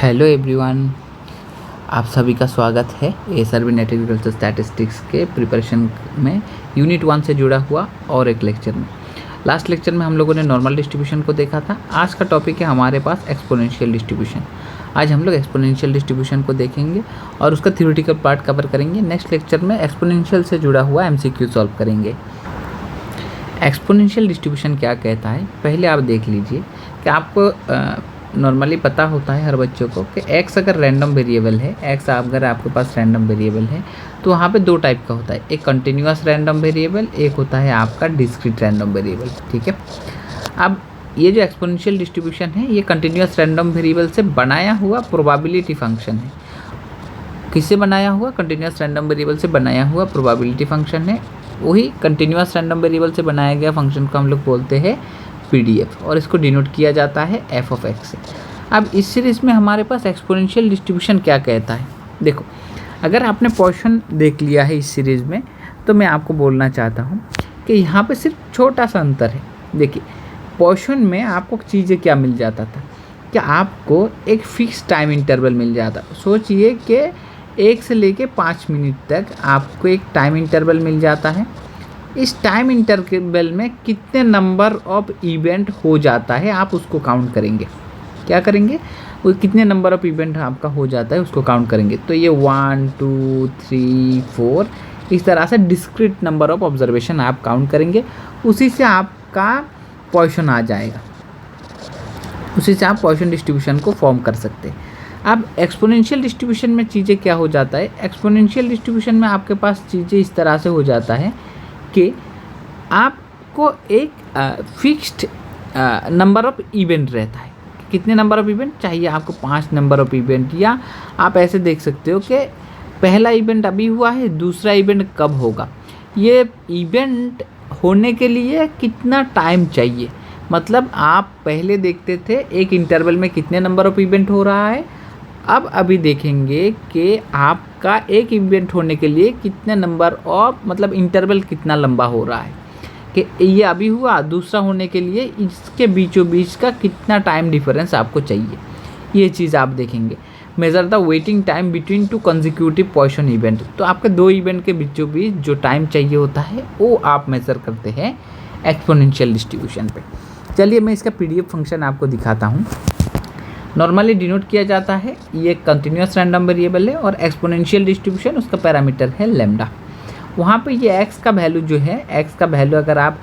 Hello everyone, आप सभी का स्वागत है एसआरबी नेट एग्रीकल्चर स्टैटिस्टिक्स के प्रिपरेशन में यूनिट 1 से जुड़ा हुआ और एक लेक्चर में। लास्ट लेक्चर में हम लोगों ने नॉर्मल डिस्ट्रीब्यूशन को देखा था। आज का टॉपिक है हमारे पास एक्सपोनेंशियल डिस्ट्रीब्यूशन। आज हम लोग एक्सपोनेंशियल डिस्ट्रीब्यूशन को देखेंगे और उसका थ्योरेटिकल पार्ट कवर करेंगे। नेक्स्ट लेक्चर में एक्सपोनेंशियल से जुड़ा हुआ एमसीक्यू सॉल्व करेंगे। एक्सपोनेंशियल डिस्ट्रीब्यूशन क्या कहता है, पहले आप देख लीजिए कि आपको नॉर्मली पता होता है हर बच्चों को कि x अगर रैंडम वेरिएबल है, x अगर आपके पास रैंडम वेरिएबल है तो वहाँ पे दो टाइप का होता है, एक कंटिन्यूअस रैंडम वेरिएबल, एक होता है आपका डिस्क्रीट रैंडम वेरिएबल। ठीक है, अब ये जो एक्सपोनेंशियल डिस्ट्रीब्यूशन है ये कंटिन्यूअस रैंडम वेरिएबल से बनाया हुआ प्रोबेबिलिटी फंक्शन है। किससे बनाया हुआ? कंटिन्यूअस रैंडम वेरिएबल से बनाया हुआ प्रोबेबिलिटी फंक्शन है। वही कंटिन्यूअस रैंडम वेरिएबल से बनाया गया फंक्शन को हम लोग बोलते हैं PDF और इसको डिनोट किया जाता है f(x) से। अब इस सीरीज़ में हमारे पास एक्सपोनेंशियल डिस्ट्रीब्यूशन क्या कहता है, देखो अगर आपने पोर्शन देख लिया है इस सीरीज़ में तो मैं आपको बोलना चाहता हूँ कि यहाँ पे सिर्फ छोटा सा अंतर है। देखिए पोर्शन में आपको चीज़ें क्या मिल जाता था कि आपको एक फिक्स टाइम इंटरवल मिल जाता। सोचिए कि 1 से लेके 5 मिनट तक आपको एक टाइम इंटरवल मिल जाता है। इस टाइम इंटरवल में कितने नंबर ऑफ इवेंट हो जाता है आप उसको काउंट करेंगे। क्या करेंगे? वो कितने नंबर ऑफ इवेंट आपका हो जाता है उसको काउंट करेंगे। तो ये 1 2 3 4 इस तरह से डिस्क्रीट नंबर ऑफ ऑब्जर्वेशन आप काउंट करेंगे। उसी से आपका पोर्शन आ जाएगा, उसी से आप पोर्शन डिस्ट्रीब्यूशन को फॉर्म कर सकते हैं। अब एक्सपोनेंशियल डिस्ट्रीब्यूशन में चीज़ें क्या हो जाता है, एक्सपोनेंशियल डिस्ट्रीब्यूशन में आपके पास चीज़ें इस तरह से हो जाता है कि आपको एक फिक्स्ड नंबर ऑफ इवेंट रहता है। कितने नंबर ऑफ इवेंट चाहिए आपको? 5 नंबर ऑफ इवेंट। या आप ऐसे देख सकते हो कि पहला इवेंट अभी हुआ है, दूसरा इवेंट कब होगा। ये इवेंट होने के लिए कितना टाइम चाहिए, मतलब आप पहले देखते थे एक इंटरवल में कितने नंबर ऑफ इवेंट हो रहा है, अब अभी देखेंगे कि आपका एक इवेंट होने के लिए कितने नंबर ऑफ मतलब इंटरवल कितना लंबा हो रहा है, कि ये अभी हुआ, दूसरा होने के लिए इसके बीचों बीच का कितना टाइम डिफरेंस आपको चाहिए, ये चीज़ आप देखेंगे। Measure the waiting time between 2 consecutive portion event. तो आपके 2 इवेंट के बीचों बीच जो टाइम चाहिए होता है वो आप मेज़र करते हैं एक्सपोनेंशियल डिस्ट्रीब्यूशन पे। चलिए मैं इसका PDF फंक्शन आपको दिखाता हूँ। नॉर्मली डिनोट किया जाता है, ये कंटिन्यूअस रैंडम वेरिएबल है और एक्सपोनेंशियल डिस्ट्रीब्यूशन उसका पैरामीटर है लैम्डा। वहाँ पे ये x का वैल्यू जो है, x का वैल्यू अगर आप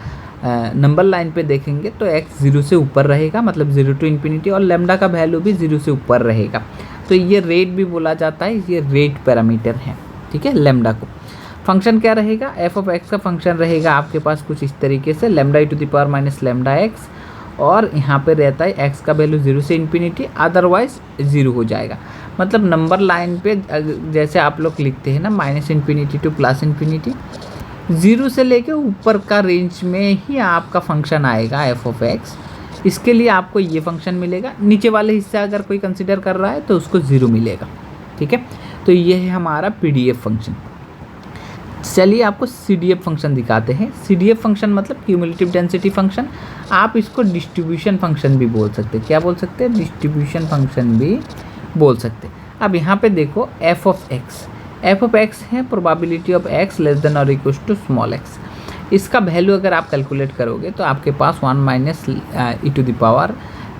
नंबर लाइन पे देखेंगे तो x 0 से ऊपर रहेगा, मतलब 0 to इन्फिनिटी, और लैम्डा का वैल्यू भी 0 से ऊपर रहेगा। तो ये रेट भी बोला जाता है, ये रेट पैरामीटर है। ठीक है, लैम्डा को फंक्शन क्या रहेगा, f(x) का फंक्शन रहेगा आपके पास कुछ इस तरीके से, λe⁻ λx, और यहाँ पे रहता है x का वैल्यू 0 से इन्फिनिटी, अदरवाइज 0 हो जाएगा। मतलब नंबर लाइन पे जैसे आप लोग लिखते हैं ना -∞ to +∞, 0 से लेके ऊपर का रेंज में ही आपका फंक्शन आएगा f(x). इसके लिए आपको ये फंक्शन मिलेगा। नीचे वाले हिस्सा अगर कोई कंसिडर कर रहा है तो उसको 0 मिलेगा। ठीक है, तो ये है हमारा PDF फंक्शन। चलिए आपको CDF फंक्शन दिखाते हैं। CDF फंक्शन मतलब क्यूमुलेटिव डेंसिटी फंक्शन। आप इसको डिस्ट्रीब्यूशन फंक्शन भी बोल सकते हैं। क्या बोल सकते हैं? डिस्ट्रीब्यूशन फंक्शन भी बोल सकते हैं। अब यहाँ पे देखो f(x) है probability of x less than और इक्वल टू स्मॉल x। इसका वैल्यू अगर आप कैलकुलेट करोगे तो आपके पास 1 -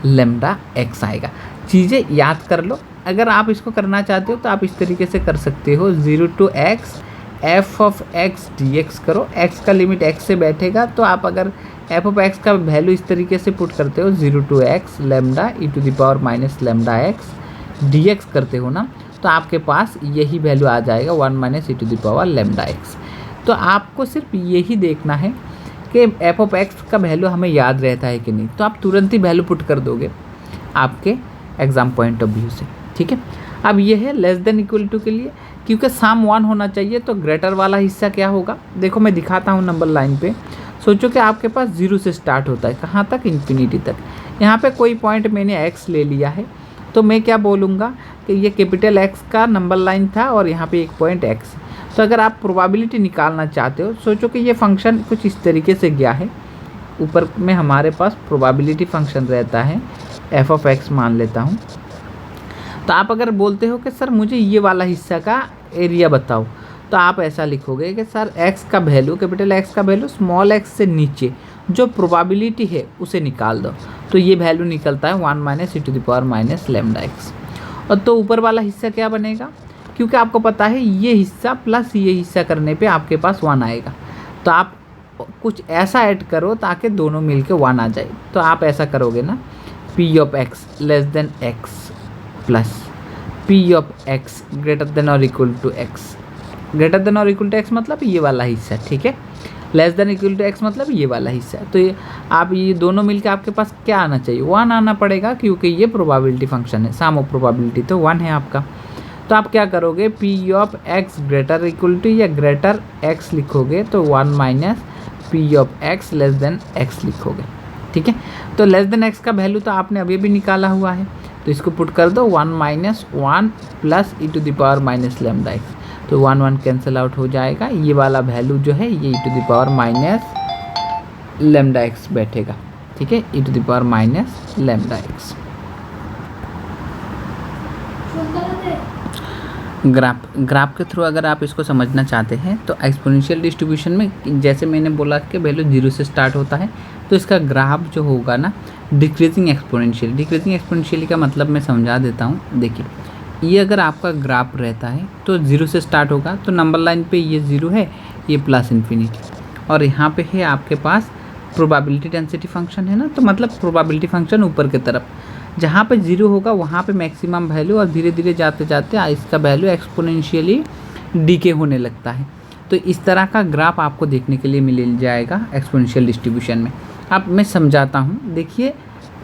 e⁻λx आएगा। चीज़ें याद कर लो। अगर आप इसको करना चाहते हो तो आप इस तरीके से कर सकते हो, 0 to x f(x) dx करो। x का लिमिट x से बैठेगा तो आप अगर f(x) का वैल्यू इस तरीके से पुट करते हो, 0 to x λe⁻ dx करते हो ना, तो आपके पास यही वैल्यू आ जाएगा 1 - e⁻λx। तो आपको सिर्फ यही देखना है कि f(x) का वैल्यू हमें याद रहता है कि नहीं, तो आप तुरंत ही वैल्यू पुट कर दोगे आपके एग्ज़ाम पॉइंट ऑफ व्यू से। ठीक है, अब ये है लेस देन इक्वल टू के लिए, क्योंकि सम 1 होना चाहिए तो ग्रेटर वाला हिस्सा क्या होगा, देखो मैं दिखाता हूँ नंबर लाइन पे। सोचो कि आपके पास 0 से स्टार्ट होता है, कहाँ तक? इन्फिनिटी तक। यहाँ पे कोई पॉइंट मैंने x ले लिया है तो मैं क्या बोलूँगा कि ये कैपिटल X का नंबर लाइन था और यहाँ पे एक पॉइंट x। तो अगर आप प्रोबेबिलिटी निकालना चाहते हो, सोचो कि ये फंक्शन कुछ इस तरीके से गया है। ऊपर में हमारे पास प्रोबेबिलिटी फंक्शन रहता है f(x) मान लेता हूँ। तो आप अगर बोलते हो कि सर मुझे ये वाला हिस्सा का एरिया बताओ, तो आप ऐसा लिखोगे कि सर एक्स का वैल्यू, कैपिटल एक्स का वैल्यू स्मॉल एक्स से नीचे जो प्रोबेबिलिटी है उसे निकाल दो। तो ये वैल्यू निकलता है 1 माइनस e⁻ लैम्डा एक्स। और तो ऊपर वाला हिस्सा क्या बनेगा, क्योंकि आपको पता है ये हिस्सा प्लस ये हिस्सा करने पे आपके पास 1 आएगा, तो आप कुछ ऐसा ऐड करो ताकि दोनों मिलके 1 आ जाए। तो आप ऐसा करोगे ना, P of x less than X plus P of x greater than और equal to X. Greater than और इक्वल टू एक्स मतलब ये वाला हिस्सा, ठीक है। Less than equal to X मतलब ये वाला हिस्सा। तो ये आप ये दोनों मिलके आपके पास क्या आना चाहिए, 1 आना पड़ेगा, क्योंकि ये प्रोबेबिलिटी फंक्शन है, सम ऑफ प्रोबेबिलिटी तो 1 है आपका। तो आप क्या करोगे, P of x greater equal to या ग्रेटर एक्स लिखोगे तो 1 minus P of x less than x लिखोगे, ठीक है। तो लेस देन एक्स का वैल्यू तो आपने अभी भी निकाला हुआ है, तो इसको पुट कर दो 1 minus 1 plus e⁻ lambda x. तो 1 1 कैंसिल आउट हो जाएगा, ये वाला वैल्यू जो है ये e⁻ लैम्डा एक्स बैठेगा, ठीक है, e⁻ लैम्डा एक्स। ग्राफ के थ्रू अगर आप इसको समझना चाहते हैं तो एक्सपोनेंशियल डिस्ट्रीब्यूशन में जैसे मैंने बोला कि वैल्यू 0 से स्टार्ट होता है, तो इसका ग्राफ जो होगा ना डिक्रीजिंग एक्सपोनेंशियल। डिक्रीजिंग एक्सपोनेंशियली का मतलब मैं समझा देता हूँ। देखिए, ये अगर आपका ग्राफ रहता है तो 0 से स्टार्ट होगा, तो नंबर लाइन पे ये 0 है, ये प्लस इन्फिनिटी, और यहाँ पे है आपके पास प्रोबेबिलिटी डेंसिटी फंक्शन है ना, तो मतलब प्रोबेबिलिटी फंक्शन ऊपर की तरफ, जहाँ पे 0 होगा वहाँ पे मैक्सिमम वैल्यू, और धीरे धीरे जाते जाते इसका वैल्यू एक्सपोनेंशियली डीके होने लगता है। तो इस तरह का ग्राफ आपको देखने के लिए मिल जाएगा एक्सपोनेंशियल डिस्ट्रीब्यूशन में। अब मैं समझाता हूँ। देखिए,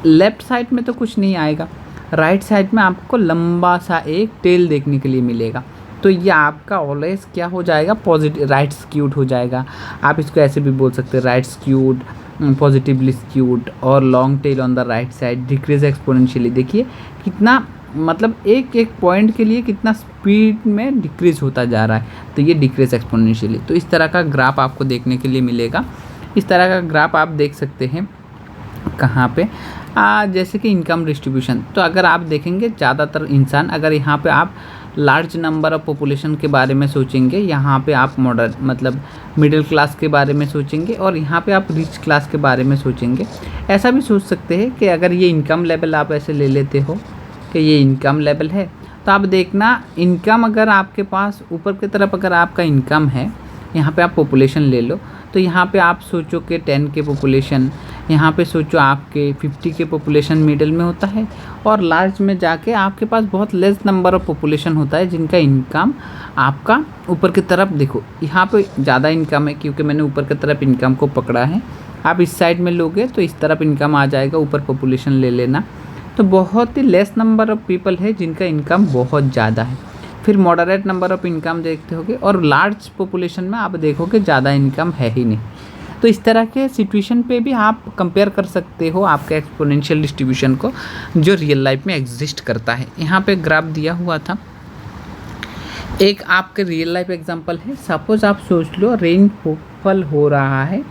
लेफ्ट साइड में तो कुछ नहीं आएगा, राइट साइड में आपको लंबा सा एक टेल देखने के लिए मिलेगा। तो ये आपका ऑलवेज क्या हो जाएगा, पॉजिटिव राइट स्क्यूड हो जाएगा। आप इसको ऐसे भी बोल सकते हैं, राइट स्क्यूड, पॉजिटिवली स्क्यूड, और long tail on the right side, decrease exponentially. देखिए कितना, मतलब एक एक पॉइंट के लिए कितना स्पीड में डिक्रीज होता जा रहा है, तो ये डिक्रीज एक्सपोनेंशियली। तो इस तरह का ग्राफ आपको देखने के लिए मिलेगा। इस तरह का ग्राफ आप देख सकते हैं कहाँ पे, जैसे कि इनकम डिस्ट्रीब्यूशन। तो अगर आप देखेंगे ज़्यादातर इंसान, अगर यहाँ पे आप लार्ज नंबर ऑफ पॉपुलेशन के बारे में सोचेंगे, यहाँ पे आप मॉडर्न मतलब मिडिल क्लास के बारे में सोचेंगे, और यहाँ पे आप रिच क्लास के बारे में सोचेंगे। ऐसा भी सोच सकते हैं कि अगर ये इनकम लेवल आप ऐसे ले लेते हो कि ये इनकम लेवल है, तो आप देखना इनकम अगर आपके पास ऊपर की तरफ अगर आपका इनकम है, यहाँ पे आप पॉपुलेशन ले लो, तो यहाँ पे आप सोचो कि 10 के पॉपुलेशन, यहाँ पे सोचो आपके 50 के पॉपुलेशन मिडिल में होता है, और लार्ज में जाके आपके पास बहुत लेस नंबर ऑफ पॉपुलेशन होता है जिनका इनकम आपका ऊपर की तरफ। देखो यहाँ पे ज़्यादा इनकम है, क्योंकि मैंने ऊपर की तरफ इनकम को पकड़ा है। आप इस साइड में लोगे तो इस तरफ इनकम आ जाएगा, ऊपर पॉपुलेशन ले लेना। तो बहुत ही लेस नंबर ऑफ पीपल है जिनका इनकम बहुत ज़्यादा है। फिर मॉडरेट नंबर ऑफ इनकम देखते होगे, और लार्ज पॉपुलेशन में आप देखोगे ज़्यादा इनकम है ही नहीं। तो इस तरह के सिचुएशन पे भी आप कंपेयर कर सकते हो आपके एक्सपोनेंशियल डिस्ट्रीब्यूशन को, जो रियल लाइफ में एग्जिस्ट करता है। यहाँ पे ग्राफ दिया हुआ था, एक आपके रियल लाइफ एग्जांपल है। सपोज आप सोच लो रेनफॉल हो रहा है,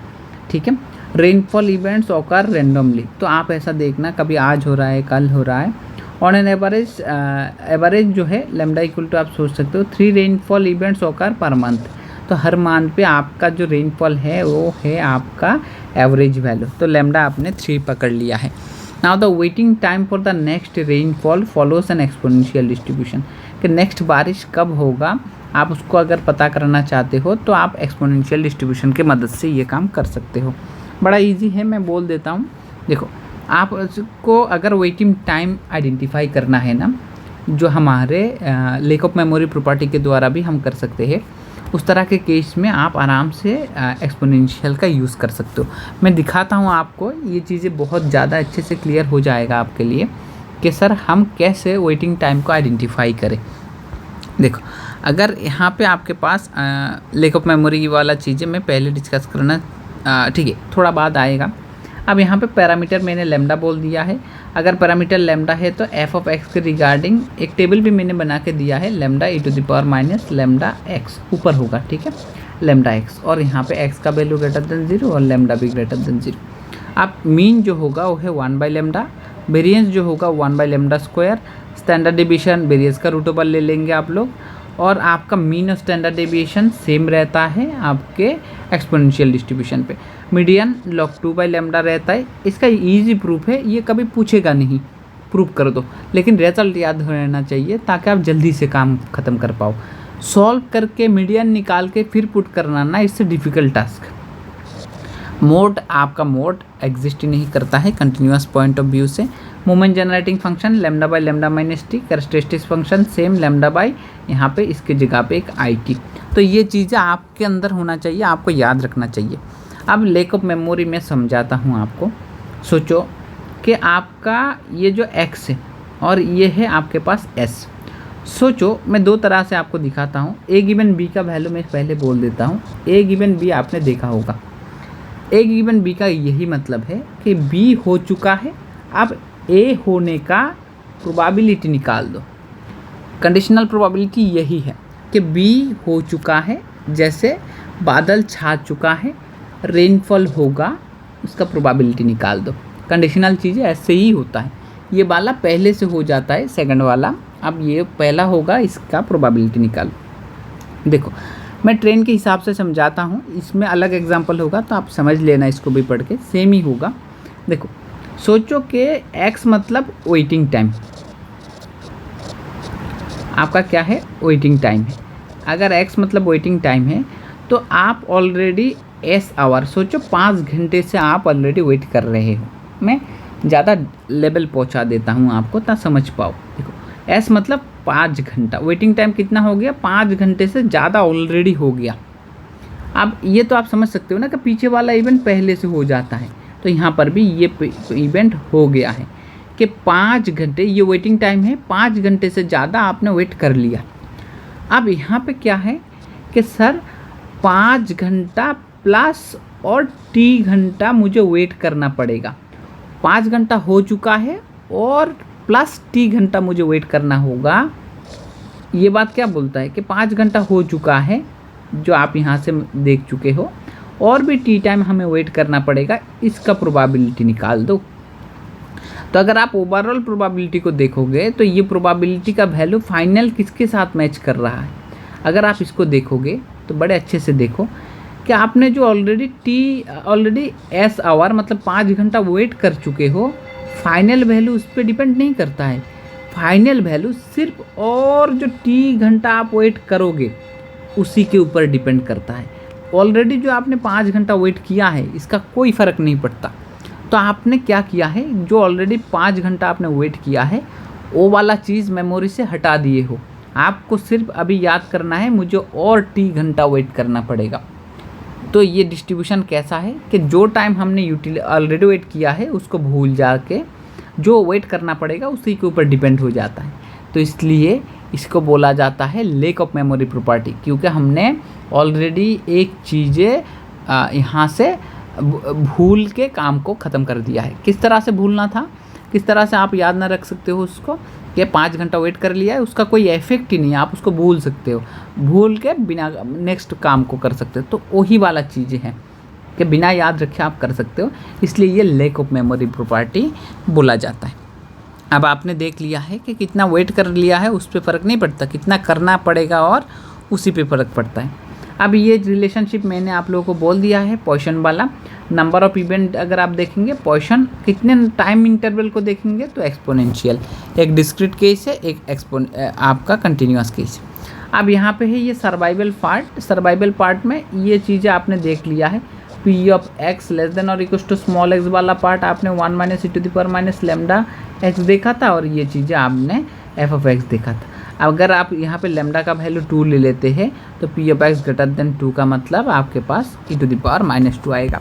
ठीक है, रेनफॉल इवेंट्स ऑकर रैंडमली। तो आप ऐसा देखना, कभी आज हो रहा है, कल हो रहा है, ऑन एन एवरेज जो है लैम्डा इक्वल टू आप सोच सकते हो 3 rainfall events occur per month. तो हर मंथ पे आपका जो रेनफॉल है वो है आपका एवरेज वैल्यू। तो लैम्डा आपने 3 पकड़ लिया है। Now the waiting time for the next rainfall follows N exponential distribution, कि नेक्स्ट बारिश कब होगा आप उसको अगर पता करना चाहते हो तो आप एक्सपोनेंशियल डिस्ट्रीब्यूशन के मदद से ये काम कर सकते हो। बड़ा ईजी है, मैं बोल देता हूँ। देखो, आप उसको अगर वेटिंग टाइम आइडेंटिफाई करना है ना, जो हमारे लैक ऑफ मेमोरी प्रॉपर्टी के द्वारा भी हम कर सकते हैं, उस तरह के केस में आप आराम से एक्सपोनेंशियल का यूज़ कर सकते हो। मैं दिखाता हूँ आपको, ये चीज़ें बहुत ज़्यादा अच्छे से क्लियर हो जाएगा आपके लिए कि सर हम कैसे वेटिंग टाइम को आइडेंटिफाई करें। देखो, अगर यहाँ पे आपके पास लैक ऑफ मेमोरी वाला चीज़ें मैं पहले डिस्कस करना, ठीक है, थोड़ा बाद आएगा। अब यहाँ पे पैरामीटर मैंने लैम्डा बोल दिया है। अगर पैरामीटर लैम्डा है तो एफ ऑफ एक्स के रिगार्डिंग एक टेबल भी मैंने बना के दिया है, लैम्डा e⁻ लैम्डा एक्स ऊपर होगा, ठीक है, लैम्डा एक्स, और यहाँ पे एक्स का वैल्यू ग्रेटर देन 0 और लैम्डा भी ग्रेटर देन 0। अब मीन जो होगा वो है 1 बाई लैम्डा, वेरिएंस जो होगा 1/λ², स्टैंडर्ड डेविएशन वेरिएंस का रूट ओवर ले लेंगे आप लोग, और आपका मीन और स्टैंडर्ड डेविएशन सेम रहता है आपके एक्सपोनेंशियल डिस्ट्रीब्यूशन पे। मीडियन log 2/λ रहता है। इसका इजी प्रूफ है, ये कभी पूछेगा नहीं प्रूफ कर दो, लेकिन रिजल्ट याद रहना चाहिए ताकि आप जल्दी से काम ख़त्म कर पाओ। सॉल्व करके मीडियन निकाल के फिर पुट करना ना, इससे डिफ़िकल्ट टास्क। मोड, आपका मोड एग्जिस्ट ही नहीं करता है कंटिन्यूस पॉइंट ऑफ व्यू से। Moment generating function λ/λ-t, characteristics function same λ/, यहाँ पे इसके जगह पे एक it। तो ये चीज़ें आपके अंदर होना चाहिए, आपको याद रखना चाहिए। अब लैक ऑफ मेमोरी में समझाता हूँ आपको। सोचो कि आपका ये जो x है और ये है आपके पास s। सोचो, मैं दो तरह से आपको दिखाता हूँ। a गिवन b का वैल्यू मैं पहले बोल देता हूँ। a गिवन b आपने देखा होगा। a गिवन b का यही मतलब है कि b हो चुका है, अब a होने का प्रोबेबिलिटी निकाल दो। कंडीशनल प्रोबेबिलिटी यही है कि b हो चुका है, जैसे बादल छा चुका है, रेनफॉल होगा, उसका प्रोबेबिलिटी निकाल दो। कंडीशनल चीज़ें ऐसे ही होता है। ये वाला पहले से हो जाता है, सेकंड वाला अब ये पहला होगा, इसका प्रोबेबिलिटी निकालो। देखो, मैं ट्रेन के हिसाब से समझाता हूँ, इसमें अलग एग्जांपल होगा तो आप समझ लेना, इसको भी पढ़ के सेम ही होगा। देखो, सोचो कि x मतलब वेटिंग टाइम, आपका क्या है, वेटिंग टाइम है। अगर x मतलब वेटिंग टाइम है तो आप ऑलरेडी s आवर, सोचो 5 घंटे से आप ऑलरेडी वेट कर रहे हो। मैं ज़्यादा लेवल पहुंचा देता हूं आपको ताकि समझ पाओ। देखो, s मतलब 5 घंटा, वेटिंग टाइम कितना हो गया, 5 घंटे से ज़्यादा ऑलरेडी हो गया। अब ये तो आप समझ सकते हो ना कि पीछे वाला इवेंट पहले से हो जाता है, तो यहाँ पर भी ये इवेंट हो गया है कि 5 घंटे ये वेटिंग टाइम है, 5 घंटे से ज़्यादा आपने वेट कर लिया। अब यहाँ पे क्या है कि सर 5 घंटा प्लस और t घंटा मुझे वेट करना पड़ेगा। 5 घंटा हो चुका है और प्लस t घंटा मुझे वेट करना होगा। ये बात क्या बोलता है कि 5 घंटा हो चुका है, जो आप यहाँ से देख चुके हो, और भी t टाइम हमें वेट करना पड़ेगा, इसका प्रोबेबिलिटी निकाल दो। तो अगर आप ओवरऑल प्रोबेबिलिटी को देखोगे तो ये प्रोबेबिलिटी का वैल्यू फाइनल किसके साथ मैच कर रहा है। अगर आप इसको देखोगे तो बड़े अच्छे से देखो कि आपने जो ऑलरेडी s आवर मतलब 5 घंटा वेट कर चुके हो, फाइनल वैल्यू उस पर डिपेंड नहीं करता है। फाइनल वैल्यू सिर्फ और जो t घंटा आप वेट करोगे उसी के ऊपर डिपेंड करता है। ऑलरेडी जो आपने 5 घंटा वेट किया है इसका कोई फ़र्क नहीं पड़ता। तो आपने क्या किया है, जो ऑलरेडी 5 घंटा आपने वेट किया है वो वाला चीज़ मेमोरी से हटा दिए हो। आपको सिर्फ अभी याद करना है मुझे और t घंटा वेट करना पड़ेगा। तो ये डिस्ट्रीब्यूशन कैसा है कि जो टाइम हमने ऑलरेडी वेट किया है उसको भूल जाके जो वेट करना पड़ेगा उसी के ऊपर डिपेंड हो जाता है। तो इसलिए इसको बोला जाता है लैक ऑफ मेमोरी प्रॉपर्टी, क्योंकि हमने ऑलरेडी एक चीज़ें यहाँ से भूल के काम को ख़त्म कर दिया है। किस तरह से भूलना था, किस तरह से आप याद ना रख सकते हो उसको कि 5 घंटा वेट कर लिया है, उसका कोई इफेक्ट ही नहीं है, आप उसको भूल सकते हो, भूल के बिना नेक्स्ट काम को कर सकते हो। तो वही वाला चीज़ें हैं कि बिना याद रखे आप कर सकते हो, इसलिए ये लैक ऑफ मेमोरी प्रॉपर्टी बोला जाता है। अब आपने देख लिया है कि कितना वेट कर लिया है उस पर फ़र्क नहीं पड़ता, कितना करना पड़ेगा और उसी पे फ़र्क पड़ता है। अब ये रिलेशनशिप मैंने आप लोगों को बोल दिया है पोजीशन वाला। नंबर ऑफ इवेंट अगर आप देखेंगे पोजीशन कितने टाइम इंटरवल को देखेंगे तो एक्सपोनेंशियल, एक डिस्क्रीट केस है, एक आपका कंटिन्यूस केस है। अब यहाँ पे है ये सर्वाइवल पार्ट। सर्वाइवल पार्ट में ये चीज़ें आपने देख लिया है। P of x less then और इक्वल टू स्मॉल एक्स वाला पार्ट आपने 1 - e⁻ लैम्डा एक्स देखा था, और ये चीज़ें आपने एफ ऑफ एक्स देखा था। अगर आप यहाँ पे लैम्डा का वैल्यू 2 ले लेते हैं तो P of x greater then 2 का मतलब आपके पास e⁻² आएगा।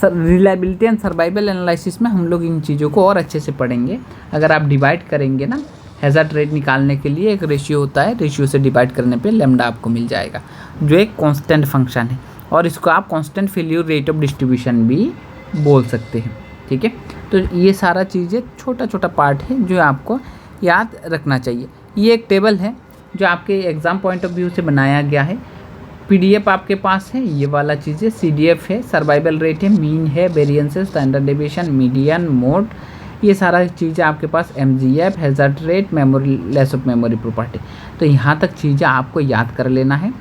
Sir reliability and survival analysis में हम लोग इन चीज़ों को और अच्छे से पढ़ेंगे। अगर आप डिवाइड करेंगे ना, हैज़ार्ड रेट निकालने के लिए एक रेशियो होता है, रेशियो से डिवाइड करने पे लैम्डा आपको मिल जाएगा, जो एक कांस्टेंट फंक्शन है, और इसको आप constant failure rate of distribution भी बोल सकते हैं। ठीक है, तो ये सारा चीज़ें छोटा छोटा पार्ट है जो आपको याद रखना चाहिए। ये एक टेबल है जो आपके एग्ज़ाम पॉइंट ऑफ व्यू से बनाया गया है। पीडीएफ आपके पास है, ये वाला चीज़ें सीडीएफ है, सर्वाइवल रेट है, मीन है, वेरिएंस है, स्टैंडर्ड डेविएशन, मीडियन, मोड, ये सारा चीज़ें आपके पास MGF, hazard rate, memory, less of memory property. तो यहाँ तक चीज़ें आपको याद कर लेना है।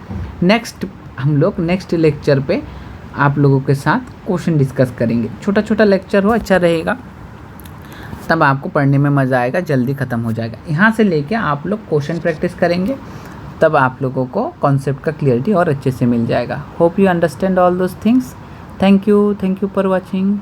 नेक्स्ट हम लोग नेक्स्ट लेक्चर पे आप लोगों के साथ क्वेश्चन डिस्कस करेंगे। छोटा छोटा लेक्चर हो, अच्छा रहेगा, तब आपको पढ़ने में मज़ा आएगा, जल्दी ख़त्म हो जाएगा। यहाँ से लेके आप लोग क्वेश्चन प्रैक्टिस करेंगे, तब आप लोगों को कॉन्सेप्ट का क्लियरिटी और अच्छे से मिल जाएगा। Hope you understand all those things. Thank you for watching.